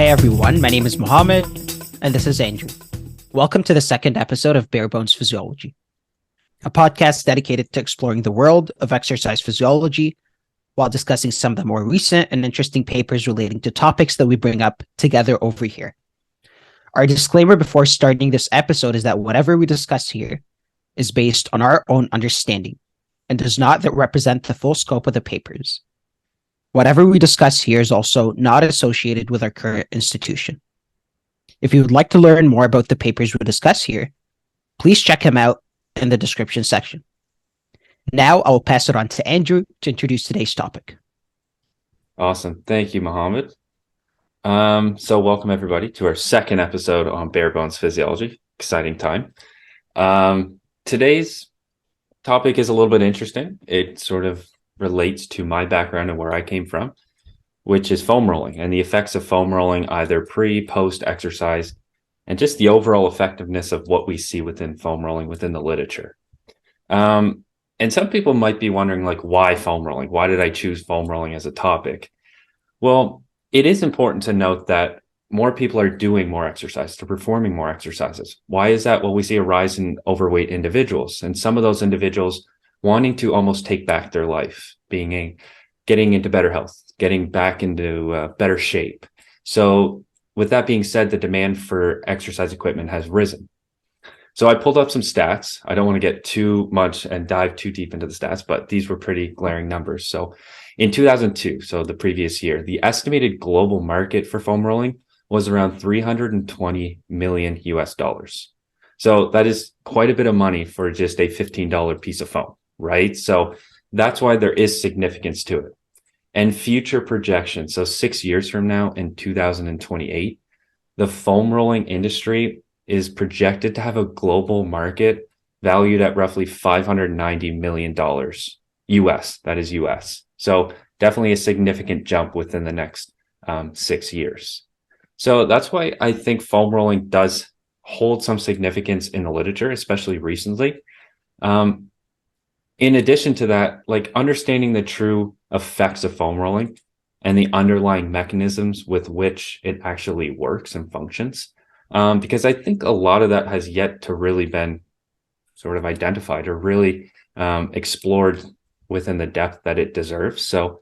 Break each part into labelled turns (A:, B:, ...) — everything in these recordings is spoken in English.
A: Hey everyone, my name is Mohammed, and this is Andrew. Welcome to the second episode of Bare Bones Physiology, a podcast dedicated to exploring the world of exercise physiology while discussing some of the more recent and interesting papers relating to topics that we bring up together over here. Our disclaimer before starting this episode is that whatever we discuss here is based on our own understanding and does not represent the full scope of the papers. Whatever we discuss here is also not associated with our current institution. If you would like to learn more about the papers we discuss here, please check them out in the description section. Now I will pass it on to Andrew to introduce today's topic.
B: Awesome. Thank you, Mohammed. So welcome everybody to our second episode on Bare Bones Physiology. Exciting time. Today's topic is a little bit interesting. It sort of relates to my background and where I came from, which is foam rolling and the effects of foam rolling either pre, post exercise, and just the overall effectiveness of what we see within foam rolling within the literature. And some people might be wondering, like, why foam rolling? Why did I choose foam rolling as a topic? Well, it is important to note that more people are doing more exercise, they're performing more exercises. Why is that? Well, we see a rise in overweight individuals, and some of those individuals wanting to almost take back their life, getting into better health, getting back into better shape. So with that being said, the demand for exercise equipment has risen. So I pulled up some stats. I don't want to get too much and dive too deep into the stats, but these were pretty glaring numbers. So in 2002, so the previous year, the estimated global market for foam rolling was around 320 million US dollars. So that is quite a bit of money for just a $15 piece of foam, right? So that's why there is significance to it. And future projections, so 6 years from now in 2028, the foam rolling industry is projected to have a global market valued at roughly $590 million US, that is US. So definitely a significant jump within the next 6 years. So that's why I think foam rolling does hold some significance in the literature, especially recently. In addition to that, like understanding the true effects of foam rolling and the underlying mechanisms with which it actually works and functions, because I think a lot of that has yet to really been sort of identified or really explored within the depth that it deserves. So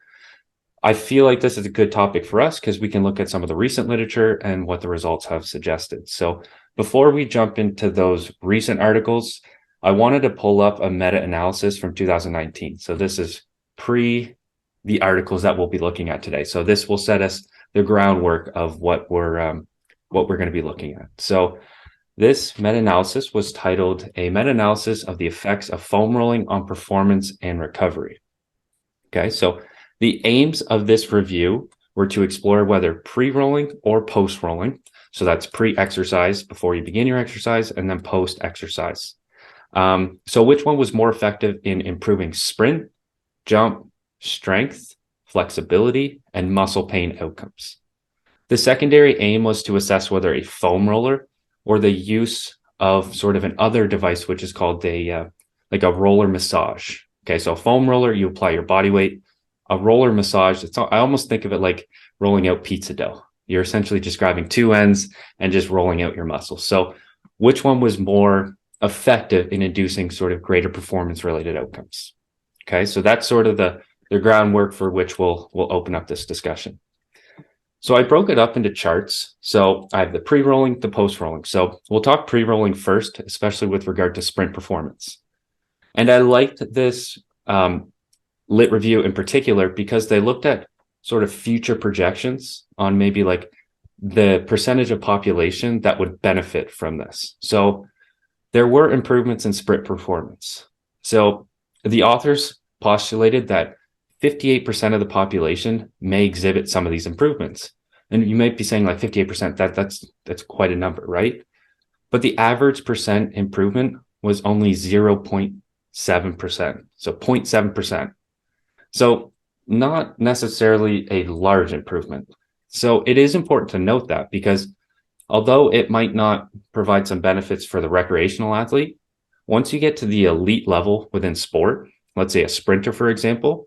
B: I feel like this is a good topic for us because we can look at some of the recent literature and what the results have suggested. So before we jump into those recent articles, I wanted to pull up a meta-analysis from 2019. So this is pre the articles that we'll be looking at today. So this will set us the groundwork of what we're going to be looking at. So this meta-analysis was titled "A Meta-Analysis of the Effects of Foam Rolling on Performance and Recovery." Okay, so the aims of this review were to explore whether pre-rolling or post-rolling, so that's pre-exercise before you begin your exercise and then post-exercise. So which one was more effective in improving sprint, jump, strength, flexibility, and muscle pain outcomes? The secondary aim was to assess whether a foam roller or the use of sort of an other device, which is called a roller massage. Okay, so a foam roller, you apply your body weight. A roller massage, I almost think of it like rolling out pizza dough. You're essentially just grabbing two ends and just rolling out your muscles. So which one was more effective in inducing sort of greater performance related outcomes? Okay, so that's sort of the groundwork for which we'll open up this discussion. So I broke it up into charts. So I have the pre-rolling, the post-rolling. So we'll talk pre-rolling first, especially with regard to sprint performance. And I liked this lit review in particular because they looked at sort of future projections on maybe like the percentage of population that would benefit from this. So there were improvements in sprint performance. So the authors postulated that 58% of the population may exhibit some of these improvements. And you might be saying like 58%, that's quite a number, right? But the average percent improvement was only 0.7%, so 0.7%. So not necessarily a large improvement. So it is important to note that because although it might not provide some benefits for the recreational athlete, once you get to the elite level within sport, let's say a sprinter, for example,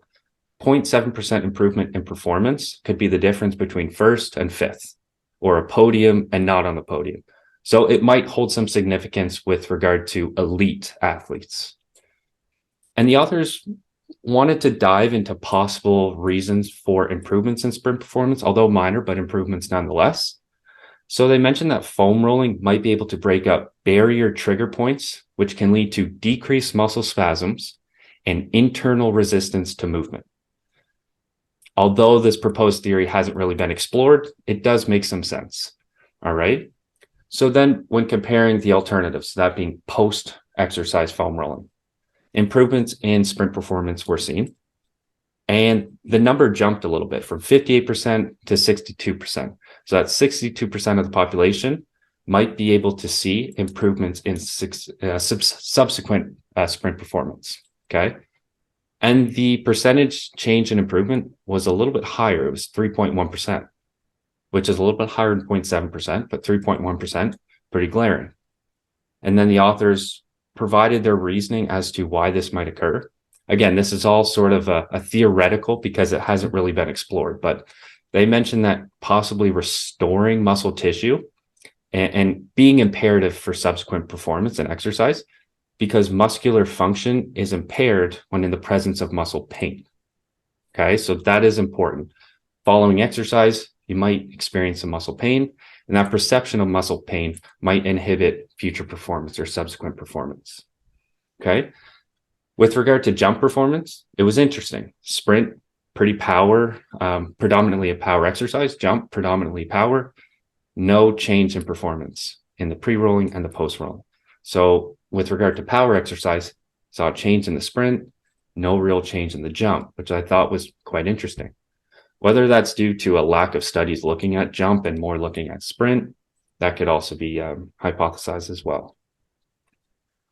B: 0.7% improvement in performance could be the difference between first and fifth. or a podium and not on the podium. So it might hold some significance with regard to elite athletes. And the authors wanted to dive into possible reasons for improvements in sprint performance, although minor, but improvements nonetheless. So they mentioned that foam rolling might be able to break up barrier trigger points, which can lead to decreased muscle spasms and internal resistance to movement. Although this proposed theory hasn't really been explored, it does make some sense. All right. So then when comparing the alternatives, that being post-exercise foam rolling, improvements in sprint performance were seen. And the number jumped a little bit from 58% to 62%. So that's 62% of the population might be able to see improvements in subsequent sprint performance. Okay. And the percentage change in improvement was a little bit higher. It was 3.1%, which is a little bit higher than 0.7%, but 3.1%, pretty glaring. And then the authors provided their reasoning as to why this might occur. Again, this is all sort of a theoretical because it hasn't really been explored, but they mentioned that possibly restoring muscle tissue and being imperative for subsequent performance and exercise because muscular function is impaired when in the presence of muscle pain. Okay, so that is important. Following exercise, you might experience some muscle pain, and that perception of muscle pain might inhibit future performance or subsequent performance. Okay. With regard to jump performance, it was interesting. Sprint, pretty power, predominantly a power exercise. Jump, predominantly power. No change in performance in the pre-rolling and the post-rolling. So with regard to power exercise, saw a change in the sprint, no real change in the jump, which I thought was quite interesting. Whether that's due to a lack of studies looking at jump and more looking at sprint, that could also be hypothesized as well.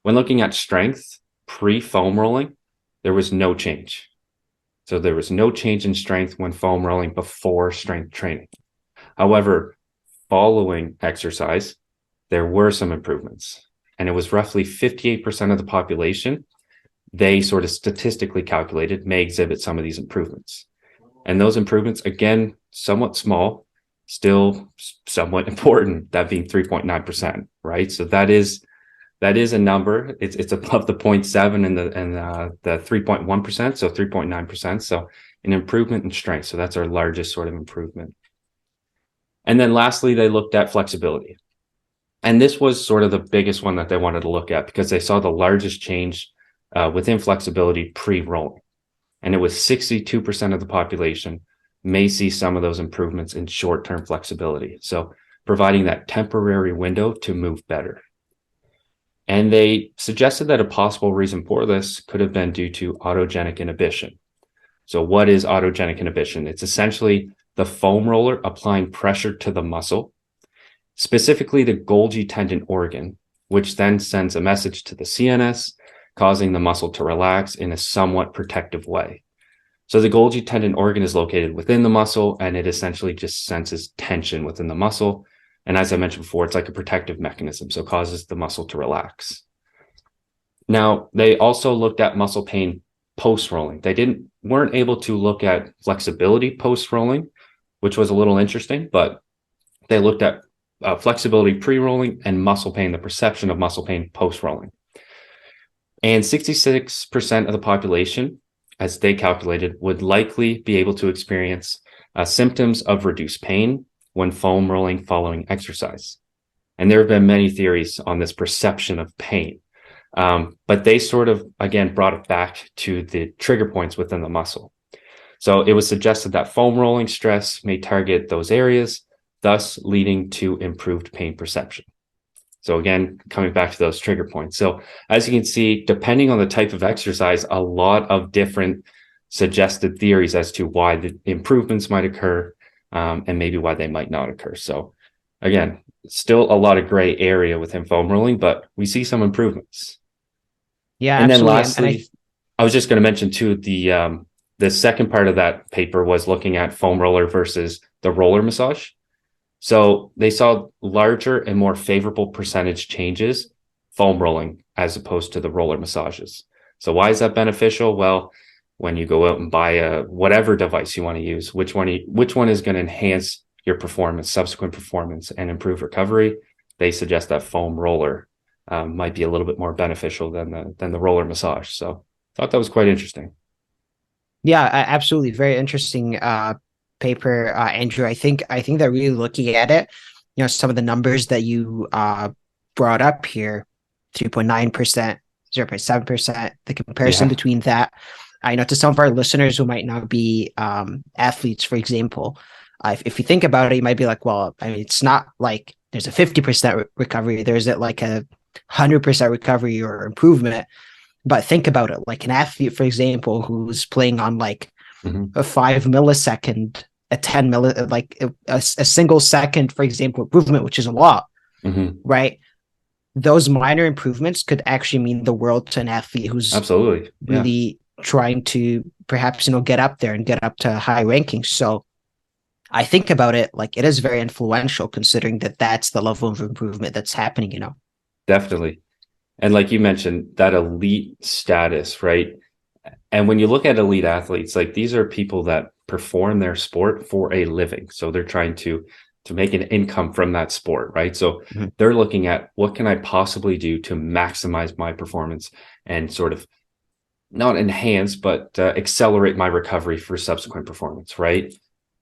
B: When looking at strength, pre-foam rolling, there was no change. So there was no change in strength when foam rolling before strength training. However, following exercise, there were some improvements. And it was roughly 58% of the population, they sort of statistically calculated, may exhibit some of these improvements. And those improvements, again, somewhat small, still somewhat important, that being 3.9%, right? So that is a number. It's above the 0.7 and the 3.1%, so 3.9%. So an improvement in strength. So that's our largest sort of improvement. And then lastly, they looked at flexibility. And this was sort of the biggest one that they wanted to look at because they saw the largest change within flexibility pre-rolling. And it was 62% of the population may see some of those improvements in short-term flexibility. So providing that temporary window to move better. And they suggested that a possible reason for this could have been due to autogenic inhibition. So what is autogenic inhibition? It's essentially the foam roller applying pressure to the muscle, specifically the Golgi tendon organ, which then sends a message to the CNS, causing the muscle to relax in a somewhat protective way. So the Golgi tendon organ is located within the muscle, and it essentially just senses tension within the muscle. And as I mentioned before, it's like a protective mechanism, so it causes the muscle to relax. Now, they also looked at muscle pain post-rolling. They weren't able to look at flexibility post-rolling, which was a little interesting, but they looked at flexibility pre-rolling and muscle pain, the perception of muscle pain post-rolling. And 66% of the population, as they calculated, would likely be able to experience symptoms of reduced pain when foam rolling following exercise. And there have been many theories on this perception of pain. But they sort of, again, brought it back to the trigger points within the muscle. So it was suggested that foam rolling stress may target those areas, thus leading to improved pain perception. So again, coming back to those trigger points. So as you can see, depending on the type of exercise, a lot of different suggested theories as to why the improvements might occur and maybe why they might not occur. So again, still a lot of gray area within foam rolling, but we see some improvements.
A: Yeah,
B: and
A: absolutely.
B: then lastly, I was just going to mention too, the second part of that paper was looking at foam roller versus the roller massage. So they saw larger and more favorable percentage changes foam rolling as opposed to the roller massages. So why is that beneficial? Well, when you go out and buy whatever device you want to use, which one is going to enhance your performance, subsequent performance, and improve recovery, they suggest that foam roller might be a little bit more beneficial than the roller massage. So I thought that was quite interesting.
A: Yeah, absolutely. Very interesting paper, Andrew. I think that really looking at it, some of the numbers that you brought up here, 3.9%, 0.7%, the comparison
B: Yeah.
A: between that. I know to some of our listeners who might not be athletes, for example, if you think about it, you might be like, well, I mean, it's not like there's a 50% recovery. There's like a 100% recovery or improvement. But think about it, like an athlete, for example, who's playing on like
B: Mm-hmm.
A: a 5 millisecond, a 10 like a single second, for example, improvement, which is a lot,
B: Mm-hmm.
A: right? Those minor improvements could actually mean the world to an athlete who's
B: Absolutely. Yeah.
A: really trying to perhaps, get up there and get up to high rankings. So I think about it like it is very influential considering that that's the level of improvement that's happening.
B: Definitely. And like you mentioned, that elite status, right? And when you look at elite athletes, like these are people that perform their sport for a living. So they're trying to make an income from that sport, right? So
A: Mhm.
B: they're looking at what can I possibly do to maximize my performance and sort of not enhance, but accelerate my recovery for subsequent performance, right?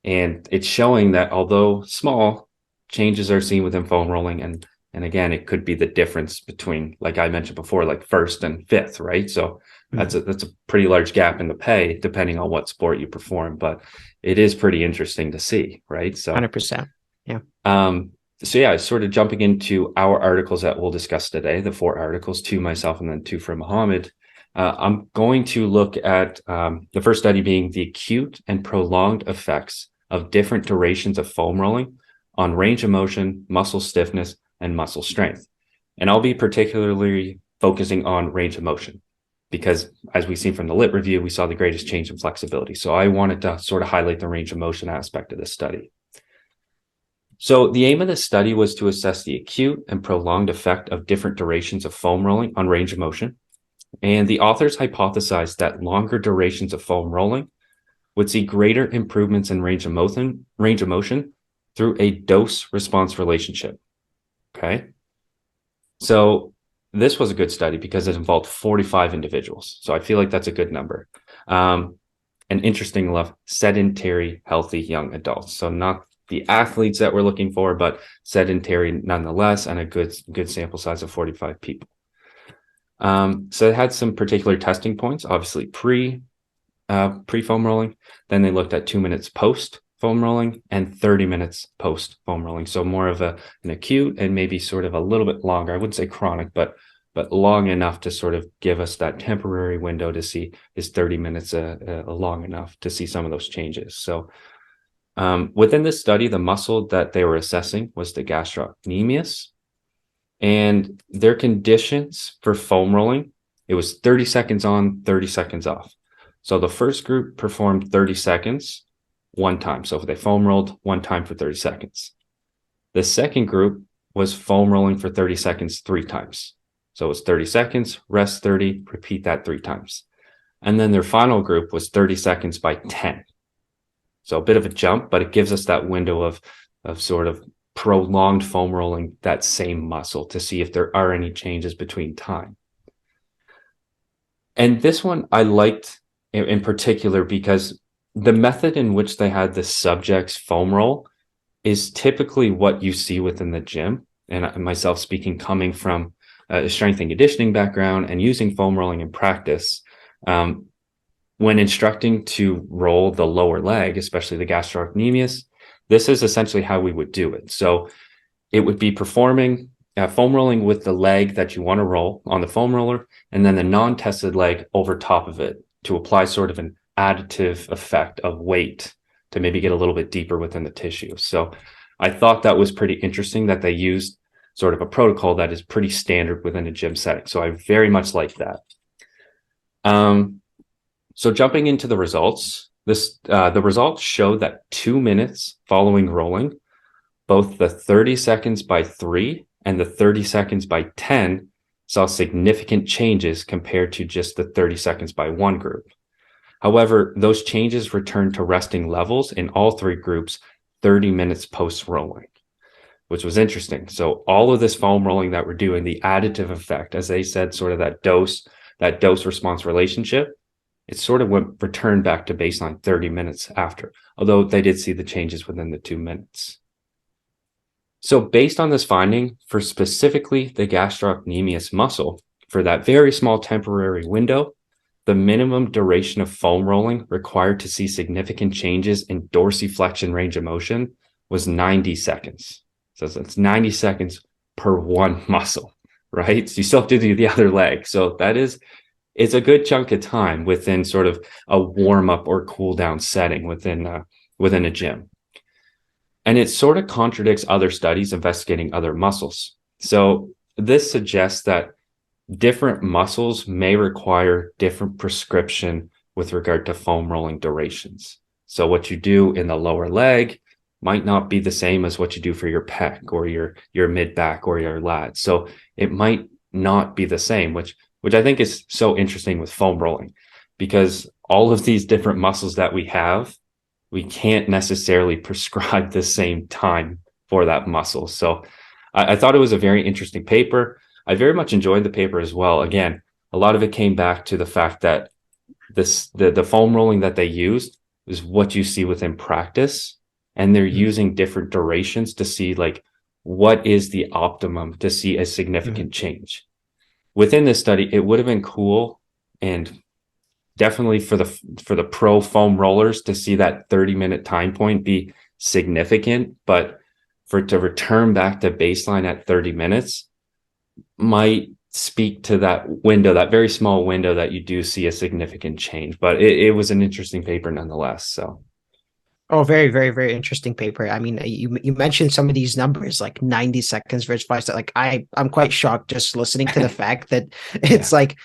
B: And it's showing that although small, changes are seen within foam rolling, and again, it could be the difference between, like I mentioned before, like first and fifth, right? So
A: Mhm.
B: that's a pretty large gap in the pay, depending on what sport you perform. But it is pretty interesting to see, right? So
A: 100%. Yeah.
B: um, so yeah, sort of jumping into our articles that we'll discuss today, the four articles, two myself and then two from Mohammed. I'm going to look at the first study being the acute and prolonged effects of different durations of foam rolling on range of motion, muscle stiffness, and muscle strength. And I'll be particularly focusing on range of motion because, as we've seen from the lit review, we saw the greatest change in flexibility. So I wanted to sort of highlight the range of motion aspect of this study. So the aim of this study was to assess the acute and prolonged effect of different durations of foam rolling on range of motion. And the authors hypothesized that longer durations of foam rolling would see greater improvements in range of motion through a dose response relationship. Okay. So this was a good study because it involved 45 individuals. So I feel like that's a good number. And interesting enough, sedentary, healthy young adults. So not the athletes that we're looking for, but sedentary nonetheless, and a good sample size of 45 people. So it had some particular testing points, obviously pre foam rolling. Then they looked at 2 minutes post foam rolling and 30 minutes post foam rolling. So more of an acute and maybe sort of a little bit longer. I wouldn't say chronic, but long enough to sort of give us that temporary window to see is 30 minutes long enough to see some of those changes. So within this study, the muscle that they were assessing was the gastrocnemius, and their conditions for foam rolling, it was 30 seconds on, 30 seconds off. So the first group performed 30 seconds one time. So they foam rolled one time for 30 seconds. The second group was foam rolling for 30 seconds three times. So it was 30 seconds, rest 30, repeat that three times. And then their final group was 30 seconds by 10. So a bit of a jump, but it gives us that window of sort of prolonged foam rolling that same muscle to see if there are any changes between time. And this one I liked in particular because the method in which they had the subjects foam roll is typically what you see within the gym. And myself speaking, coming from a strength and conditioning background and using foam rolling in practice, when instructing to roll the lower leg, especially the gastrocnemius, this is essentially how we would do it. So it would be performing foam rolling with the leg that you want to roll on the foam roller, and then the non-tested leg over top of it to apply sort of an additive effect of weight to maybe get a little bit deeper within the tissue. So I thought that was pretty interesting that they used sort of a protocol that is pretty standard within a gym setting. So I very much like that. So jumping into the results, the results show that 2 minutes following rolling, both the 30 seconds by 3 and the 30 seconds by 10 saw significant changes compared to just the 30 seconds by 1 group. However, those changes returned to resting levels in all 3 groups 30 minutes post rolling, which was interesting. So all of this foam rolling that we're doing, the additive effect, as they said, sort of that dose response relationship, it sort of returned back to baseline 30 minutes after, although they did see the changes within the 2 minutes. So based on this finding, for specifically the gastrocnemius muscle, for that very small temporary window, the minimum duration of foam rolling required to see significant changes in dorsiflexion range of motion was 90 seconds. So that's 90 seconds per one muscle, right? So you still have to do the other leg. So it's a good chunk of time within sort of a warm up or cool down setting within a gym. And it sort of contradicts other studies investigating other muscles. So this suggests that different muscles may require different prescription with regard to foam rolling durations. So what you do in the lower leg might not be the same as what you do for your pec or your mid back or your lat. So it might not be the same, which I think is so interesting with foam rolling, because all of these different muscles that we have, we can't necessarily prescribe the same time for that muscle. So I thought it was a very interesting paper. I very much enjoyed the paper as well. Again, a lot of it came back to the fact that the foam rolling that they used is what you see within practice, and they're using different durations to see like what is the optimum to see a significant change. Within this study, it would have been cool and definitely for the pro foam rollers to see that 30-minute time point be significant, but for it to return back to baseline at 30 minutes might speak to that window, that very small window that you do see a significant change. But it was an interesting paper nonetheless. So.
A: Oh, very, very, very interesting paper. I mean, you mentioned some of these numbers, like 90 seconds versus 5 seconds. Like I'm quite shocked just listening to the fact that it's like,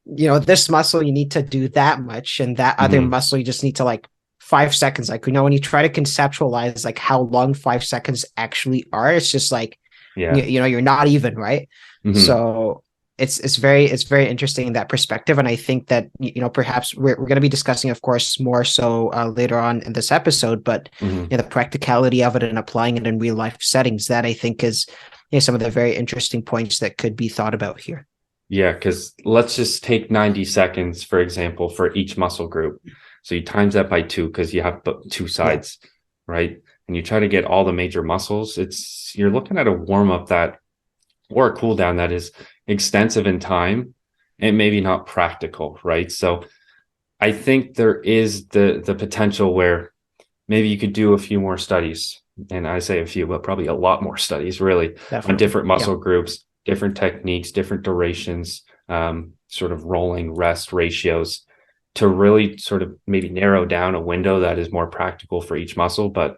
A: this muscle you need to do that much, and that other muscle you just need to like 5 seconds. Like, when you try to conceptualize like how long 5 seconds actually are, it's just like, you're not even, right? So it's very interesting in that perspective. And I think that, perhaps we're going to be discussing, of course, more so later on in this episode, but the practicality of it and applying it in real life settings, that I think is some of the very interesting points that could be thought about here.
B: Yeah, because let's just take 90 seconds, for example, for each muscle group. So you times that by 2 because you have two sides, right? And you try to get all the major muscles. You're looking at a warm up or a cool down that is extensive in time and maybe not practical, right? So I think there is the potential where maybe you could do a few more studies, and I say a few, but probably a lot more studies really. Definitely. On different muscle groups, different techniques, different durations, sort of rolling rest ratios to really sort of maybe narrow down a window that is more practical for each muscle. But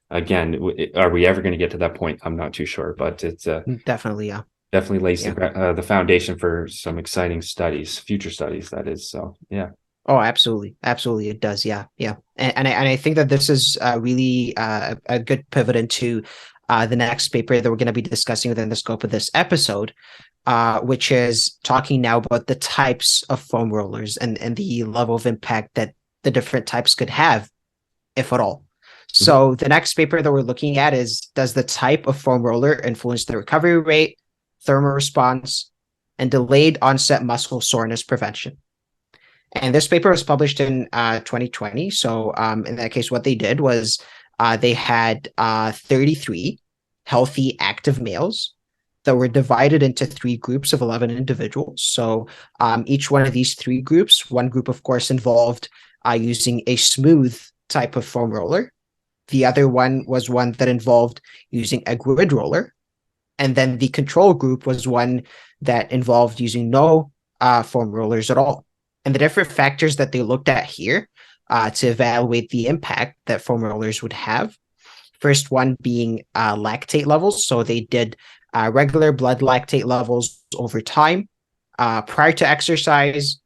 B: again, are we ever going to get to that point? I'm not too sure, but it's
A: definitely
B: lays the foundation for some exciting studies, future studies, that is. So yeah.
A: Oh, absolutely. Absolutely. It does. Yeah. Yeah. And I think that this is really a good pivot into the next paper that we're going to be discussing within the scope of this episode, which is talking now about the types of foam rollers and the level of impact that the different types could have, if at all. So the next paper that we're looking at is, does the type of foam roller influence the recovery rate, thermal response, and delayed onset muscle soreness prevention? And this paper was published in 2020. So in that case, what they did was they had 33 healthy active males that were divided into 3 groups of 11 individuals. So each one of these 3 groups, one group, of course, involved using a smooth type of foam roller. The other one was one that involved using a grid roller. And then the control group was one that involved using no foam rollers at all. And the different factors that they looked at here to evaluate the impact that foam rollers would have. First one being lactate levels. So they did regular blood lactate levels over time, prior to exercise,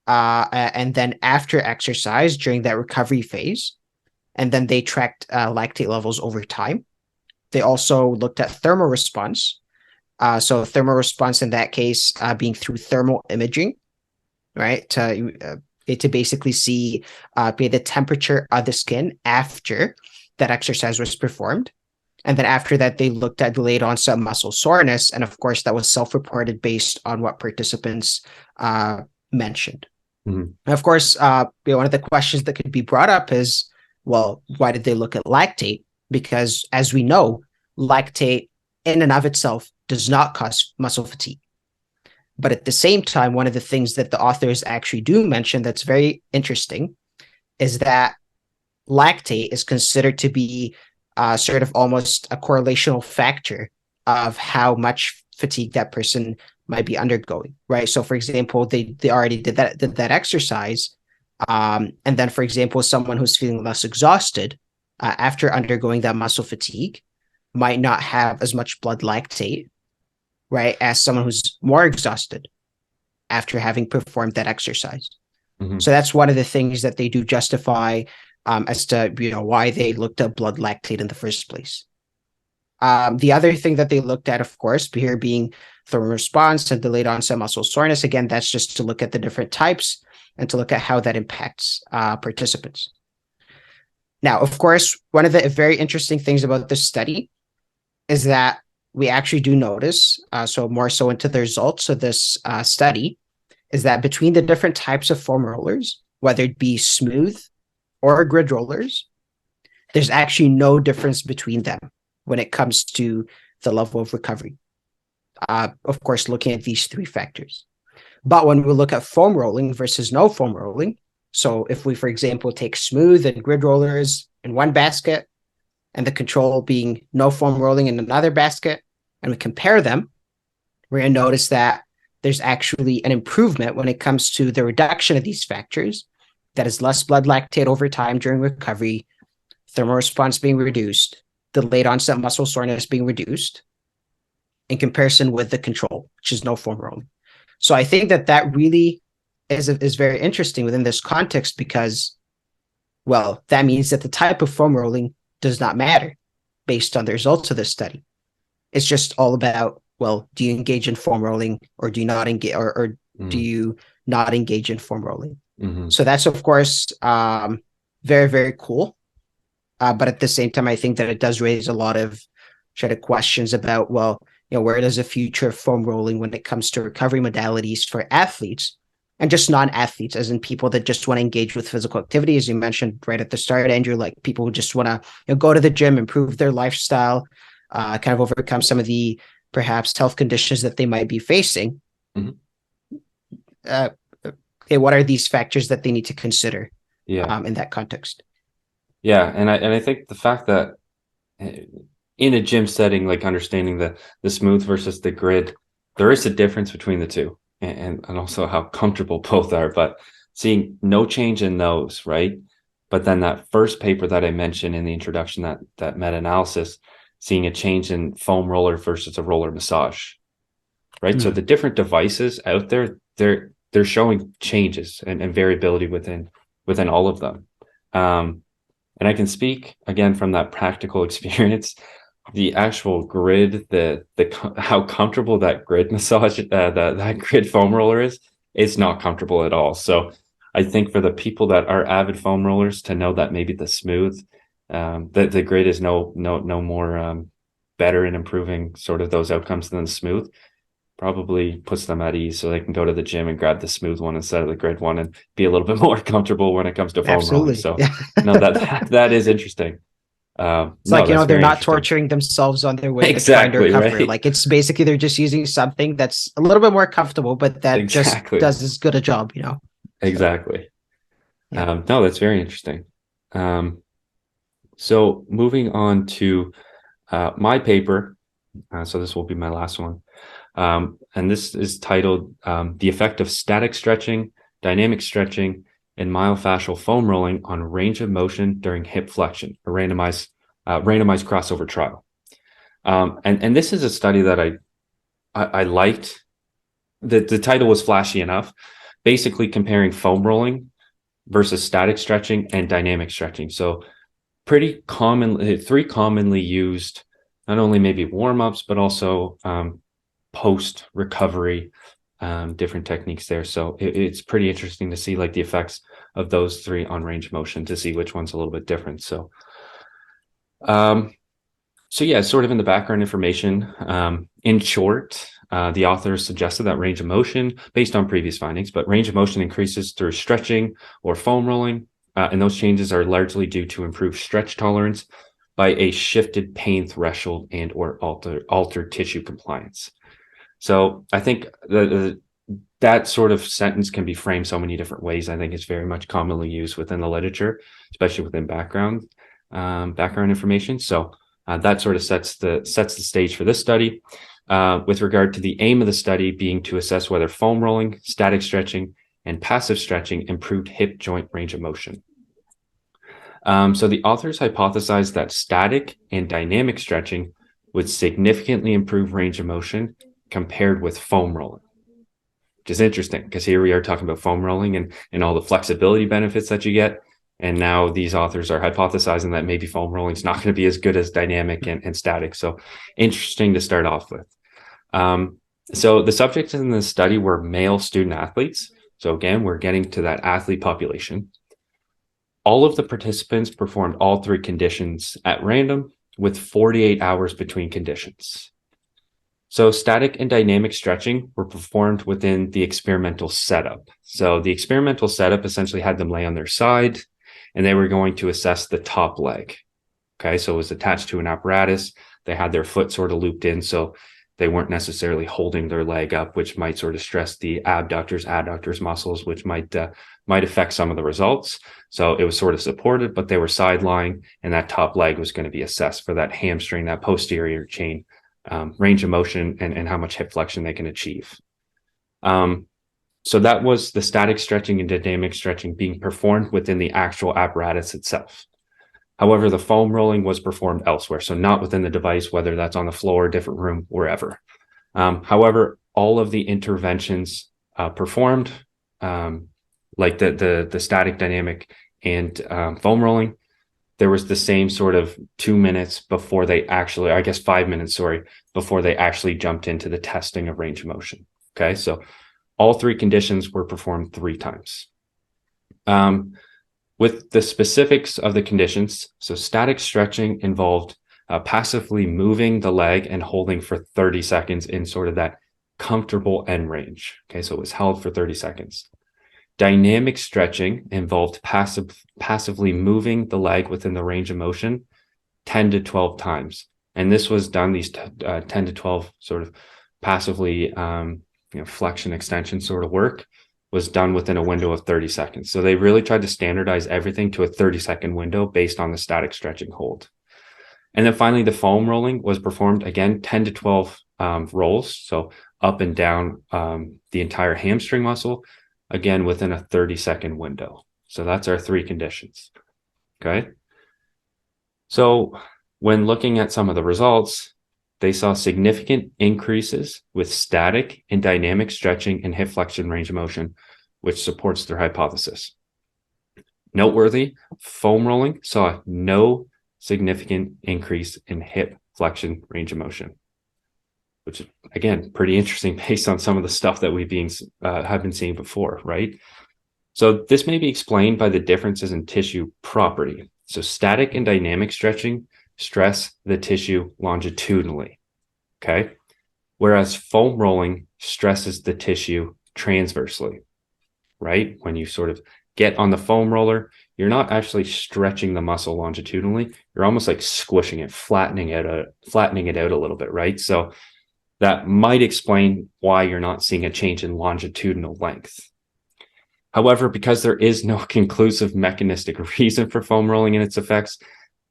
A: and then after exercise during that recovery phase. And then they tracked lactate levels over time. They also looked at thermal response. So thermal response in that case being through thermal imaging, right? To basically see the temperature of the skin after that exercise was performed. And then after that, they looked at delayed onset muscle soreness. And of course, that was self-reported based on what participants mentioned.
B: Mhm.
A: And of course, one of the questions that could be brought up is, well, why did they look at lactate? Because as we know, lactate in and of itself does not cause muscle fatigue. But at the same time, one of the things that the authors actually do mention that's very interesting is that lactate is considered to be sort of almost a correlational factor of how much fatigue that person might be undergoing, right? So, for example, they already did that exercise, and then, for example, someone who's feeling less exhausted after undergoing that muscle fatigue might not have as much blood lactate, right, as someone who's more exhausted after having performed that exercise.
B: Mhm.
A: So that's one of the things that they do justify as to why they looked at blood lactate in the first place. The other thing that they looked at, of course, here being thermal response and delayed onset muscle soreness. Again, that's just to look at the different types and to look at how that impacts participants. Now, of course, one of the very interesting things about this study is that we actually do notice, so more so into the results of this study, is that between the different types of foam rollers, whether it be smooth or grid rollers, there's actually no difference between them when it comes to the level of recovery. Of course, looking at these three factors. But when we look at foam rolling versus no foam rolling, so if we, for example, take smooth and grid rollers in one basket and the control being no foam rolling in another basket, and we compare them, we're going to notice that there's actually an improvement when it comes to the reduction of these factors. That is less blood lactate over time during recovery, thermal response being reduced, delayed onset muscle soreness being reduced in comparison with the control, which is no foam rolling. So I think that really is very interesting within this context because, well, that means that the type of foam rolling does not matter based on the results of this study. It's just all about, well, do you engage in foam rolling or do you not engage, or do you not engage in foam rolling?
B: Mm-hmm.
A: So that's, of course, very, very cool. But at the same time, I think that it does raise a lot of sort of questions about, well, where does the future of foam rolling when it comes to recovery modalities for athletes and just non-athletes, as in people that just want to engage with physical activity, as you mentioned right at the start, Andrew, like people who just want to go to the gym, improve their lifestyle, kind of overcome some of the perhaps health conditions that they might be facing.
B: Mm-hmm.
A: Okay, what are these factors that they need to consider in that context?
B: Yeah, and I think the fact that in a gym setting, like understanding the smooth versus the grid, there is a difference between the two, and also how comfortable both are. But seeing no change in those, right? But then that first paper that I mentioned in the introduction, that meta-analysis, seeing a change in foam roller versus a roller massage, right? So the different devices out there, they're showing changes and variability within all of them. And I can speak again from that practical experience. The actual grid, the how comfortable that grid massage, that grid foam roller is, it's not comfortable at all. So I think for the people that are avid foam rollers to know that maybe the smooth, the grid is no more better in improving sort of those outcomes than the smooth, probably puts them at ease, so they can go to the gym and grab the smooth one instead of the grid one and be a little bit more comfortable when it comes to foam rolling. So no, that is interesting.
A: It's like, they're not torturing themselves on their way to trying to recover.
B: Right?
A: Like, it's basically they're just using something that's a little bit more comfortable, but that just does as good a job,
B: Exactly. No, that's very interesting. So moving on to my paper. So this will be my last one. And this is titled The Effect of Static Stretching, Dynamic Stretching, and Myofascial Foam Rolling on Range of Motion During Hip Flexion, a randomized crossover trial. And this is a study that I liked. The title was flashy enough, basically comparing foam rolling versus static stretching and dynamic stretching. So pretty commonly, three commonly used, not only maybe warm-ups, but also post recovery, different techniques there. So it's pretty interesting to see like the effects of those three on range of motion, to see which one's a little bit different. So Um, so yeah, sort of in the background information. In short, the authors suggested that range of motion, based on previous findings, but range of motion increases through stretching or foam rolling, and those changes are largely due to improved stretch tolerance by a shifted pain threshold and or altered tissue compliance. So I think that sort of sentence can be framed so many different ways. I think it's very much commonly used within the literature, especially within background information. So that sort of sets the stage for this study. With regard to the aim of the study being to assess whether foam rolling, static stretching, and passive stretching improved hip joint range of motion. So the authors hypothesized that static and dynamic stretching would significantly improve range of motion compared with foam rolling, which is interesting because here we are talking about foam rolling and all the flexibility benefits that you get. And now these authors are hypothesizing that maybe foam rolling is not going to be as good as dynamic and static. So interesting to start off with. So the subjects in the study were male student athletes. So again, we're getting to that athlete population. All of the participants performed all three conditions at random with 48 hours between conditions. So static and dynamic stretching were performed within the experimental setup. So the experimental setup essentially had them lay on their side and they were going to assess the top leg. Okay, so it was attached to an apparatus. They had their foot sort of looped in, so they weren't necessarily holding their leg up, which might sort of stress the adductors muscles, which might affect some of the results. So it was sort of supported, but they were side lying, and that top leg was going to be assessed for that hamstring, that posterior chain range of motion, and how much hip flexion they can achieve. So that was the static stretching and dynamic stretching being performed within the actual apparatus itself. However, the foam rolling was performed elsewhere, so not within the device, whether that's on the floor, different room, wherever. However, all of the interventions performed, like the static, dynamic, and foam rolling, there was the same sort of 2 minutes before they actually, I guess 5 minutes, sorry, before they actually jumped into the testing of range of motion. Okay, so all three conditions were performed 3 times. With the specifics of the conditions, so static stretching involved passively moving the leg and holding for 30 seconds in sort of that comfortable end range. Okay, so it was held for 30 seconds. Dynamic stretching involved passively moving the leg within the range of motion 10 to 12 times. And this was done, these 10 to 12 sort of passively flexion extension sort of work was done within a window of 30 seconds. So they really tried to standardize everything to a 30-second window based on the static stretching hold. And then finally, the foam rolling was performed, again, 10 to 12 rolls, so up and down the entire hamstring muscle, again, within a 30-second window. So that's our 3 conditions, okay? So when looking at some of the results, they saw significant increases with static and dynamic stretching and hip flexion range of motion, which supports their hypothesis. Noteworthy, foam rolling saw no significant increase in hip flexion range of motion, which is, again, pretty interesting based on some of the stuff that have been seeing before, right? So this may be explained by the differences in tissue property. So static and dynamic stretching stress the tissue longitudinally, okay? Whereas foam rolling stresses the tissue transversely, right? When you sort of get on the foam roller, you're not actually stretching the muscle longitudinally. You're almost like squishing it, flattening it out a little bit, right? So that might explain why you're not seeing a change in longitudinal length. However, because there is no conclusive mechanistic reason for foam rolling and its effects,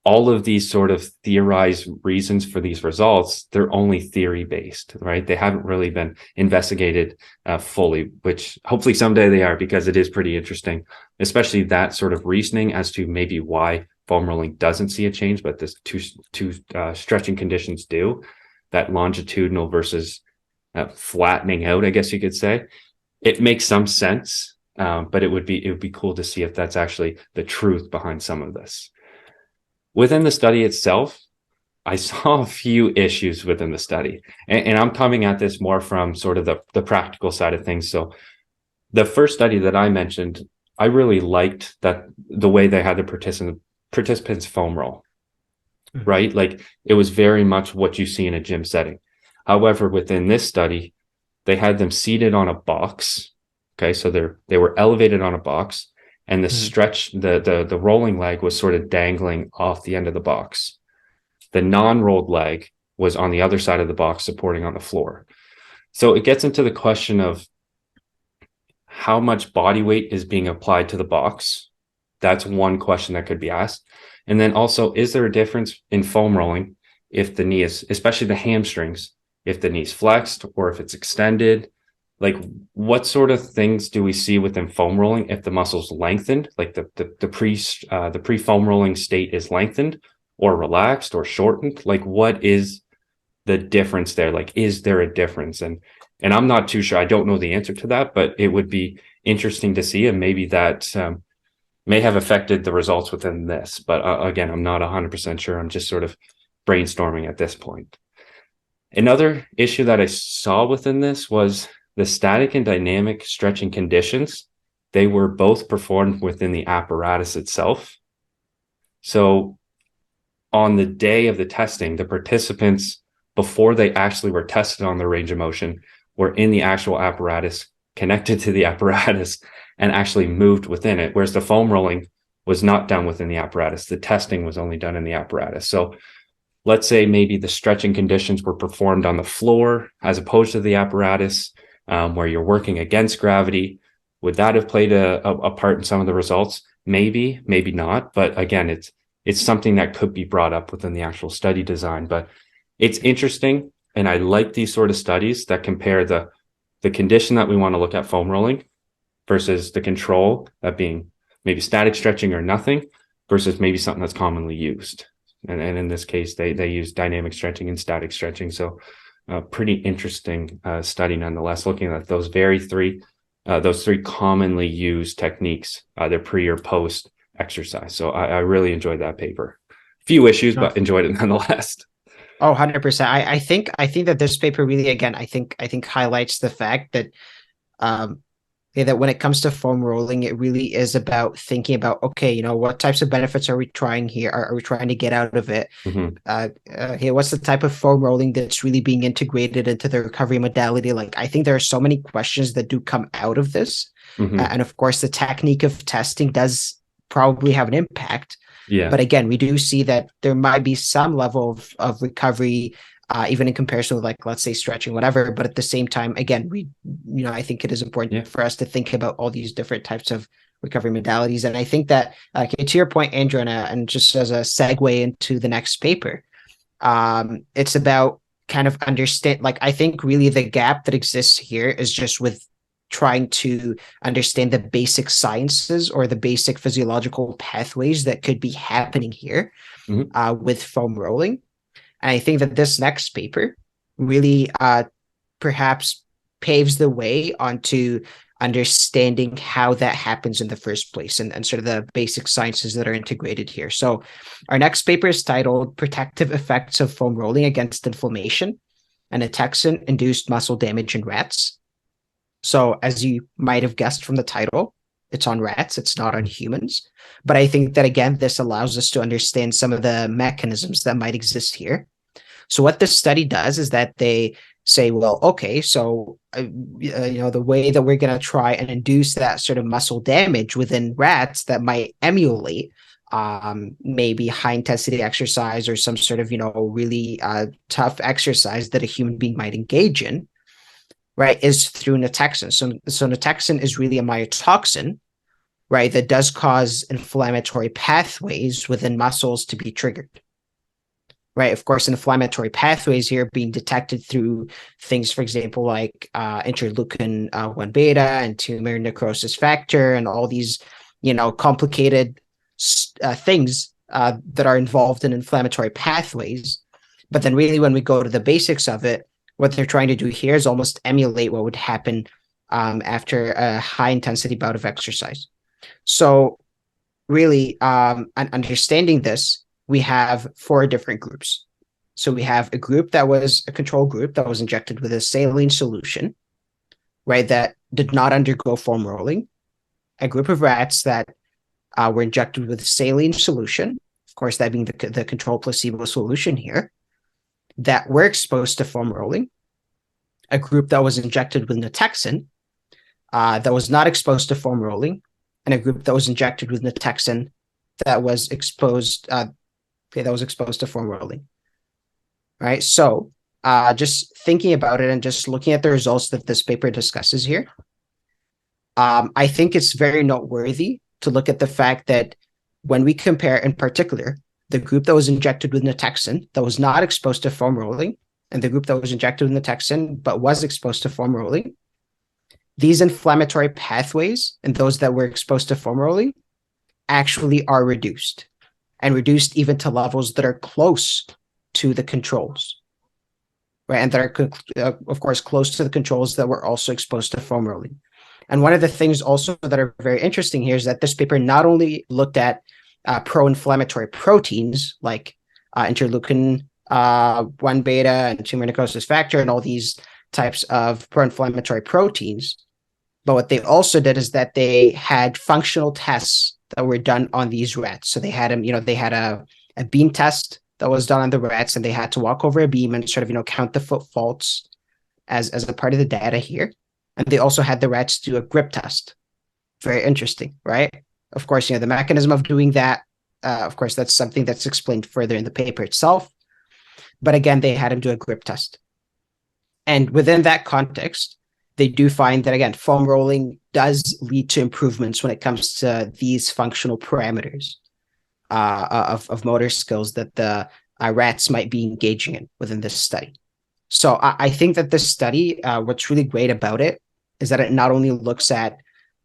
B: all of these sort of theorized reasons for these results, they're only theory-based, right? They haven't really been investigated fully, which hopefully someday they are, because it is pretty interesting, especially that sort of reasoning as to maybe why foam rolling doesn't see a change, but this two stretching conditions do, that longitudinal versus flattening out, I guess you could say. It makes some sense, but it would be cool to see if that's actually the truth behind some of this. Within the study itself, I saw a few issues within the study, and I'm coming at this more from sort of the practical side of things. So the first study that I mentioned, I really liked that the way they had the participants foam roll.
A: Mhm.
B: right? Like it was very much what you see in a gym setting. However, within this study, they had them seated on a box. Okay, so they were elevated on a box, and
A: Mhm.
B: the rolling leg was sort of dangling off the end of the box. The non-rolled leg was on the other side of the box, supporting on the floor. So it gets into the question of how much body weight is being applied to the box. That's one question that could be asked. And then also, is there a difference in foam rolling if the knee is, especially the hamstrings, if the knee's flexed or if it's extended? Like, what sort of things do we see within foam rolling if the muscle's lengthened, like the pre foam rolling state is lengthened or relaxed or shortened? Like, what is the difference there? Like, is there a difference? And I'm not too sure. I don't know the answer to that, but it would be interesting to see, and maybe that may have affected the results within this. But again, I'm not 100% sure. I'm just sort of brainstorming at this point. Another issue that I saw within this was the static and dynamic stretching conditions. They were both performed within the apparatus itself. So on the day of the testing, the participants, before they actually were tested on their range of motion, were in the actual apparatus, connected to the apparatus, and actually moved within it. Whereas the foam rolling was not done within the apparatus. The testing was only done in the apparatus. So let's say maybe the stretching conditions were performed on the floor as opposed to the apparatus, where you're working against gravity. Would that have played a part in some of the results? Maybe, maybe not. But again, it's something that could be brought up within the actual study design. But it's interesting, and I like these sort of studies that compare the condition that we want to look at, foam rolling, versus the control, that being maybe static stretching or nothing, versus maybe something that's commonly used. And in this case, they use dynamic stretching and static stretching. So pretty interesting study nonetheless, looking at those three commonly used techniques, either pre or post exercise. So I really enjoyed that paper. Few issues,
A: No.
B: but enjoyed it nonetheless.
A: Oh, 100%. I think that this paper really, again, I think highlights the fact that um yeah, that when it comes to foam rolling, it really is about thinking about, okay, what types of benefits are we trying here? Are we trying to get out of it?
B: Mm-hmm.
A: Hey, what's the type of foam rolling that's really being integrated into the recovery modality? Like, I think there are so many questions that do come out of this.
B: Mm-hmm.
A: And of course, the technique of testing does probably have an impact.
B: Yeah.
A: But again, we do see that there might be some level of recovery, even in comparison with, like, let's say stretching, whatever. But at the same time, again, I think it is
B: Yeah.
A: important for us to think about all these different types of recovery modalities. And I think that, okay, to your point, Andrew, and just as a segue into the next paper, it's about kind of understand, like, I think really the gap that exists here is just with trying to understand the basic sciences or the basic physiological pathways that could be happening here
B: Mm-hmm.
A: with foam rolling. And I think that this next paper really perhaps paves the way onto understanding how that happens in the first place, and sort of the basic sciences that are integrated here. So our next paper is titled Protective Effects of Foam Rolling Against Inflammation and Ataxin-Induced Muscle Damage in Rats. So as you might have guessed from the title, it's on rats, it's not on humans. But I think that, again, this allows us to understand some of the mechanisms that might exist here. So what this study does is that they say, well, okay, so the way that we're going to try and induce that sort of muscle damage within rats that might emulate maybe high intensity exercise or some sort of really tough exercise that a human being might engage in, right, is through natexin. So natexin is really a myotoxin, right, that does cause inflammatory pathways within muscles to be triggered. Right, of course, inflammatory pathways here being detected through things, for example, like interleukin 1 beta and tumor necrosis factor, and all these, complicated things that are involved in inflammatory pathways. But then, really, when we go to the basics of it, what they're trying to do here is almost emulate what would happen after a high intensity bout of exercise. So, really, understanding this, we have 4 different groups. So we have a group that was a control group that was injected with a saline solution, right, that did not undergo foam rolling. A group of rats that were injected with a saline solution. Of course, that being the control placebo solution here, that were exposed to foam rolling, a group that was injected with nitexin that was not exposed to foam rolling, and a group that was injected with nitexin that was exposed to foam rolling. Right. So just thinking about it and just looking at the results that this paper discusses here, I think it's very noteworthy to look at the fact that when we compare, in particular, the group that was injected with nitexin that was not exposed to foam rolling and the group that was injected with nitexin but was exposed to foam rolling, these inflammatory pathways and those that were exposed to foam rolling actually are reduced, and reduced even to levels that are close to the controls, right? And that are, of course, close to the controls that were also exposed to foam rolling. And one of the things also that are very interesting here is that this paper not only looked at pro-inflammatory proteins like interleukin 1 beta and tumor necrosis factor and all these types of pro-inflammatory proteins, but what they also did is that they had functional tests that were done on these rats. So they had they had a beam test that was done on the rats, and they had to walk over a beam and sort of count the foot faults as a part of the data here. And they also had the rats do a grip test. Very interesting, right? Of course, the mechanism of doing that, of course, that's something that's explained further in the paper itself. But again, they had him do a grip test. And within that context, they do find that, again, foam rolling does lead to improvements when it comes to these functional parameters of motor skills that the rats might be engaging in within this study. So I think that this study, what's really great about it is that it not only looks at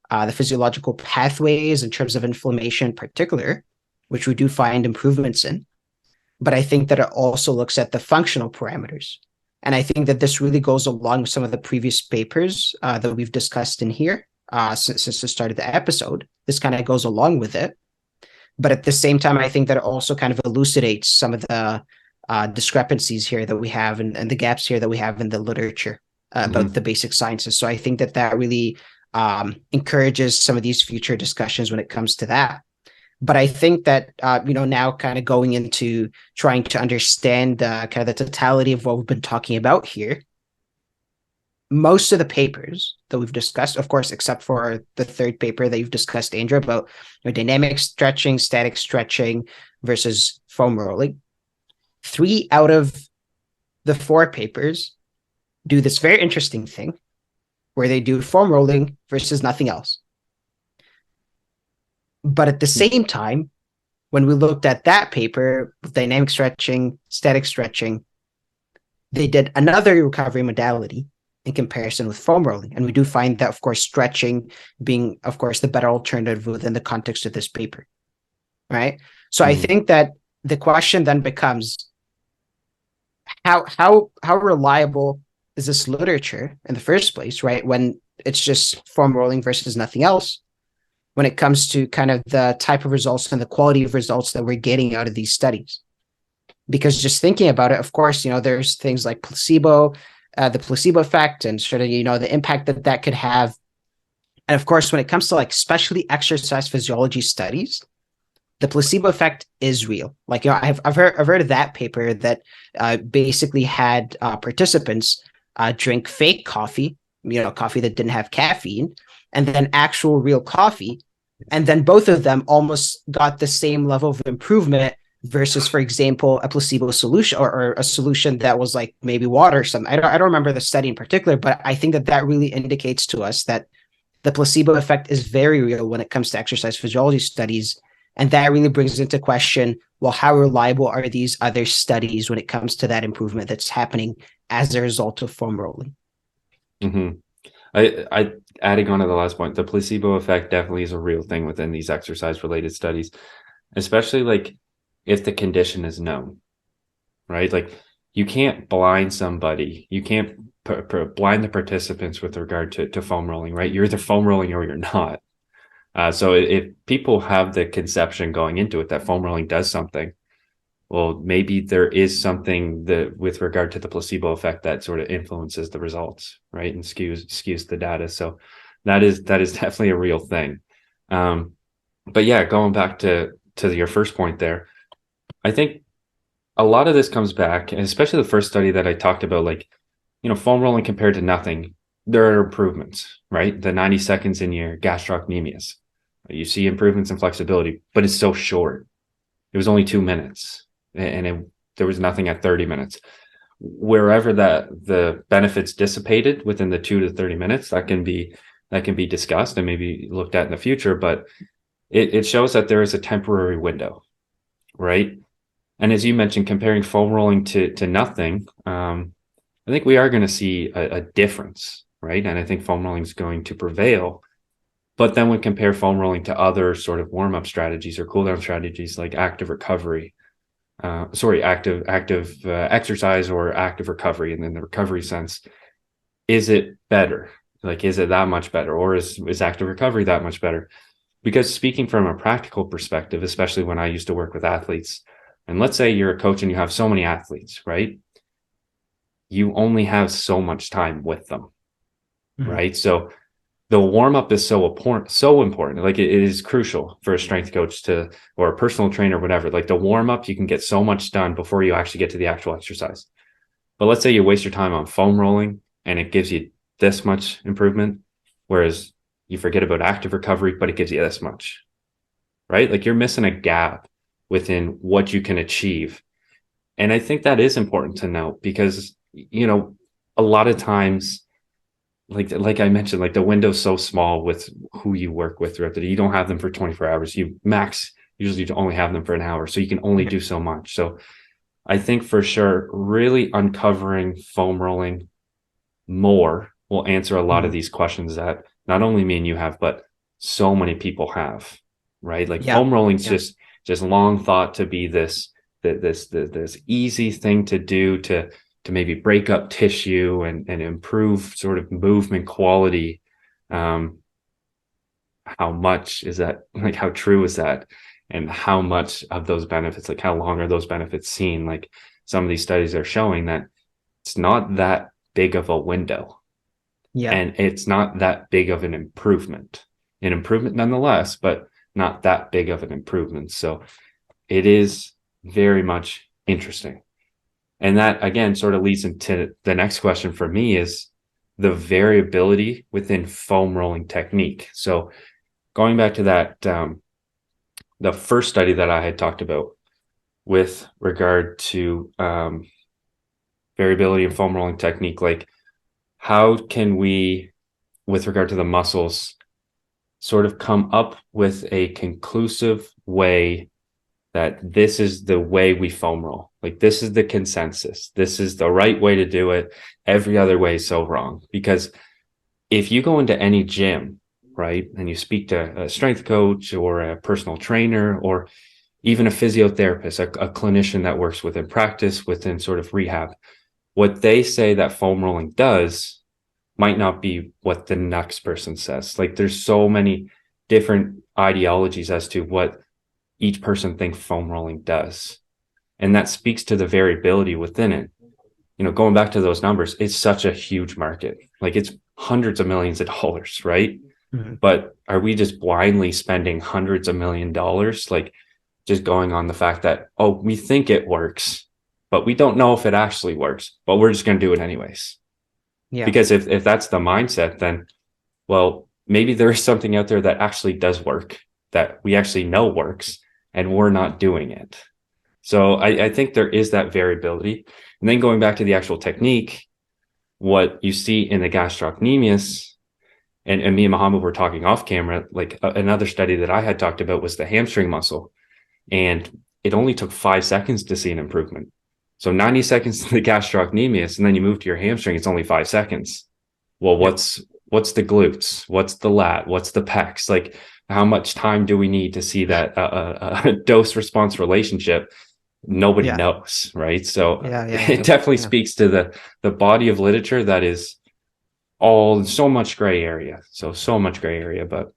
A: the physiological pathways in terms of inflammation in particular, which we do find improvements in, but I think that it also looks at the functional parameters. And I think that this really goes along with some of the previous papers that we've discussed in here since the start of the episode. This kind of goes along with it. But at the same time, I think that it also kind of elucidates some of the discrepancies here that we have and the gaps here that we have in the literature about the basic sciences. So I think that that really encourages some of these future discussions when it comes to that. But I think that, now kind of going into trying to understand kind of the totality of what we've been talking about here, most of the papers that we've discussed, of course, except for the third paper that you've discussed, Andrew, about dynamic stretching, static stretching versus foam rolling, 3 out of the 4 papers do this very interesting thing where they do foam rolling versus nothing else. But at the same time, when we looked at that paper with dynamic stretching, static stretching, they did another recovery modality in comparison with foam rolling. And we do find that, of course, stretching being, of course, the better alternative within the context of this paper, right? So I think that the question then becomes, how reliable is this literature in the first place, right? When it's just foam rolling versus nothing else, when it comes to kind of the type of results and the quality of results that we're getting out of these studies. Because just thinking about it, of course, there's things like placebo, the placebo effect, and sort of, the impact that could have. And of course, when it comes to especially exercise physiology studies, the placebo effect is real. I've heard of that paper that basically had participants drink fake coffee, coffee that didn't have caffeine, and then actual real coffee. And then both of them almost got the same level of improvement versus, for example, a placebo solution or a solution that was like maybe water or something. I don't remember the study in particular, but I think that really indicates to us that the placebo effect is very real when it comes to exercise physiology studies. And that really brings into question, well, how reliable are these other studies when it comes to that improvement that's happening as a result of foam rolling?
B: I adding on to the last point, the placebo effect definitely is a real thing within these exercise related studies, especially if the condition is known, right? You can't blind somebody, you can't blind the participants with regard to foam rolling, right? You're either foam rolling or you're not. So if people have the conception going into it that foam rolling does something, well, maybe there is something that with regard to the placebo effect that sort of influences the results, right? And skews the data. So that is definitely a real thing. But yeah, going back to your first point there, I think a lot of this comes back, and especially the first study that I talked about, like, foam rolling compared to nothing, there are improvements, right? The 90 seconds in your gastrocnemius, you see improvements in flexibility, but it's so short. It was only 2 minutes, and there was nothing at 30 minutes. Wherever that the benefits dissipated within the 2 to 30 minutes, that can be discussed and maybe looked at in the future, but it shows that there is a temporary window, right? And as you mentioned, comparing foam rolling to nothing, I think we are going to see a difference, right? And I think foam rolling is going to prevail. But then we compare foam rolling to other sort of warm up strategies or cool down strategies like active recovery, active exercise or active recovery. And in the recovery sense, is it better? Like, is it that much better, or is active recovery that much better? Because speaking from a practical perspective, especially when I used to work with athletes, and let's say you're a coach and you have so many athletes, right? You only have so much time with them, right? So the warm up is so important. Like, it is crucial for a strength coach or a personal trainer, whatever. Like, the warm up, you can get so much done before you actually get to the actual exercise. But let's say you waste your time on foam rolling and it gives you this much improvement, whereas you forget about active recovery, but it gives you this much, right? Like, you're missing a gap within what you can achieve. And I think that is important to note because, a lot of times, like I mentioned, like, the window's so small with who you work with throughout the day. You don't have them for 24 hours. You usually only have them for an hour. So you can only do so much. So I think for sure, really uncovering foam rolling more will answer a lot of these questions that not only me and you have, but so many people have, right? Like, foam rolling's just long thought to be this easy thing to do to maybe break up tissue and improve sort of movement quality. How much is that? Like, how true is that? And how much of those benefits, like, how long are those benefits seen? Like, some of these studies are showing that it's not that big of a window.
A: Yeah.
B: And it's not that big of an improvement. An improvement nonetheless, but not that big of an improvement. So it is very much interesting. And that, again, sort of leads into the next question for me is the variability within foam rolling technique. So going back to that, the first study that I had talked about with regard to variability in foam rolling technique, like, how can we, with regard to the muscles, sort of come up with a conclusive way that this is the way we foam roll? Like, this is the consensus. This is the right way to do it. Every other way is so wrong. Because if you go into any gym, right, and you speak to a strength coach or a personal trainer or even a physiotherapist, a clinician that works within practice, within sort of rehab, what they say that foam rolling does might not be what the next person says. Like, there's so many different ideologies as to what each person thinks foam rolling does. And that speaks to the variability within it. Going back to those numbers, it's such a huge market. Like, it's hundreds of millions of dollars, right? But are we just blindly spending hundreds of $1,000,000, like, just going on the fact that, oh, we think it works, but we don't know if it actually works, but we're just going to do it anyways? Yeah. Because if that's the mindset, then, well, maybe there is something out there that actually does work, that we actually know works, and we're not doing it. So I think there is that variability. And then going back to the actual technique, what you see in the gastrocnemius, and me and Muhammad were talking off camera, like, another study that I had talked about was the hamstring muscle. And it only took 5 seconds to see an improvement. So 90 seconds to the gastrocnemius, and then you move to your hamstring, it's only 5 seconds. Well, what's the glutes? What's the lat? What's the pecs? Like, how much time do we need to see that dose response relationship? Nobody knows, right? So it definitely speaks to the body of literature that is so much gray area. So much gray area, but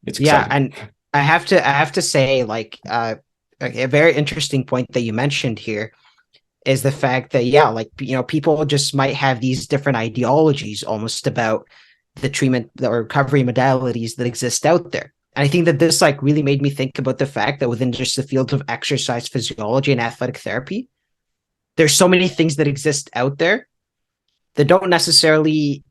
B: it's exciting.
A: And I have to say, like, a very interesting point that you mentioned here is the fact that, people just might have these different ideologies almost about the treatment or recovery modalities that exist out there. And I think that this like really made me think about the fact that within just the field of exercise physiology and athletic therapy, there's so many things that exist out there that don't necessarily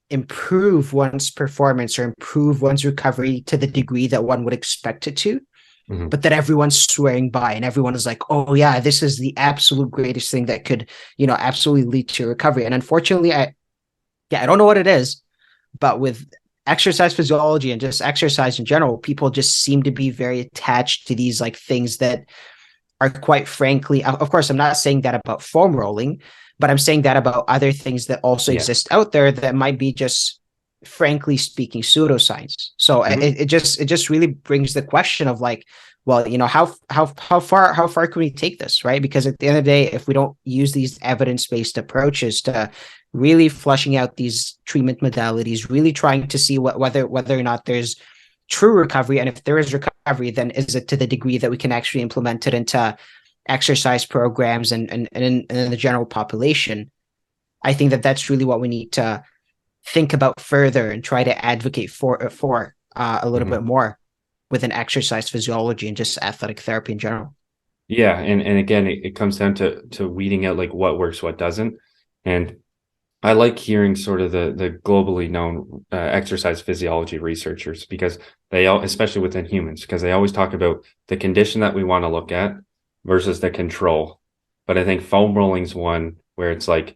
A: improve one's performance or improve one's recovery to the degree that one would expect it to,
B: Mhm.
A: but that everyone's swearing by and everyone is like, oh yeah, this is the absolute greatest thing that could, absolutely lead to recovery. And unfortunately, I don't know what it is, but with exercise physiology and just exercise in general, people just seem to be very attached to these like things that are quite frankly, of course, I'm not saying that about foam rolling, but I'm saying that about other things that also
B: Yeah.
A: exist out there that might be just frankly speaking pseudoscience. So
B: Mhm.
A: it just really brings the question of like, well, how far can we take this, right? Because at the end of the day, if we don't use these evidence-based approaches to really flushing out these treatment modalities, really trying to see whether or not there's true recovery, and if there is recovery, then is it to the degree that we can actually implement it into exercise programs and in the general population. I think that that's really what we need to think about further and try to advocate for a little bit
B: Mhm.
A: more within exercise physiology and just athletic therapy in general.
B: Yeah, and again, it comes down to weeding out like what works, what doesn't. And I like hearing sort of the globally known exercise physiology researchers because they all, especially within humans, because they always talk about the condition that we want to look at versus the control. But I think foam rolling's one where it's like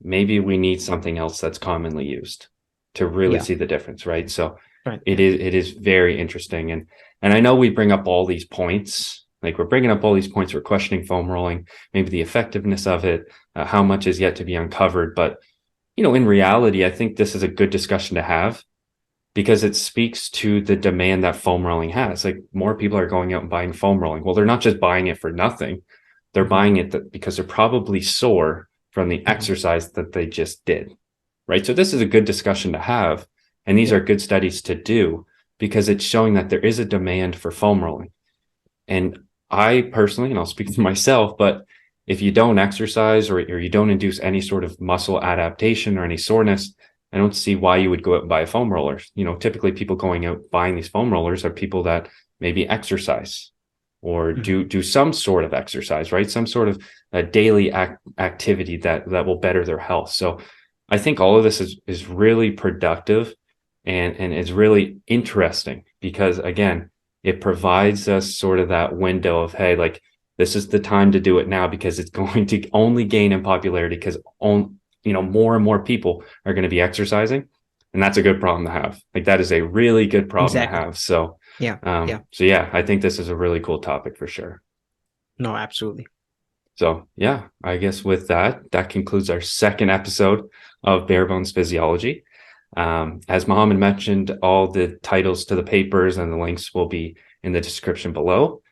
B: maybe we need something else that's commonly used to really
A: Yeah.
B: see the difference, right? So
A: Right.
B: it
A: Yeah.
B: is very interesting, and I know we bring up all these points, like we're bringing up all these points, we're questioning foam rolling, maybe the effectiveness of it, how much is yet to be uncovered, but in reality, I think this is a good discussion to have because it speaks to the demand that foam rolling has. Like more people are going out and buying foam rolling. Well, they're not just buying it for nothing. They're
A: Mm-hmm.
B: buying it because they're probably sore from the
A: Mm-hmm.
B: exercise that they just did. Right. So this is a good discussion to have. And these
A: Yeah.
B: are good studies to do because it's showing that there is a demand for foam rolling. And I personally, and I'll speak for myself, but if you don't exercise or you don't induce any sort of muscle adaptation or any soreness, I don't see why you would go out and buy a foam roller. Typically people going out buying these foam rollers are people that maybe exercise or
A: Mm-hmm.
B: do some sort of exercise, right? Some sort of a daily activity that will better their health. So I think all of this is really productive and is really interesting because again, it provides us sort of that window of, hey, like this is the time to do it now because it's going to only gain in popularity because more and more people are going to be exercising, and that's a good problem to have. Like that is a really good problem to
A: Exactly.
B: have. So
A: Yeah. Yeah.
B: so yeah, I think this is a really cool topic for sure.
A: No, absolutely.
B: So yeah, I guess with that concludes our second episode of Bare Bones Physiology. As Mohammed mentioned, all the titles to the papers and the links will be in the description below.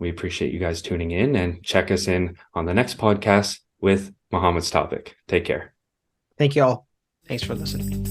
B: We appreciate you guys tuning in and check us in on the next podcast with Mohammed's topic. Take care.
A: Thank you all. Thanks for listening.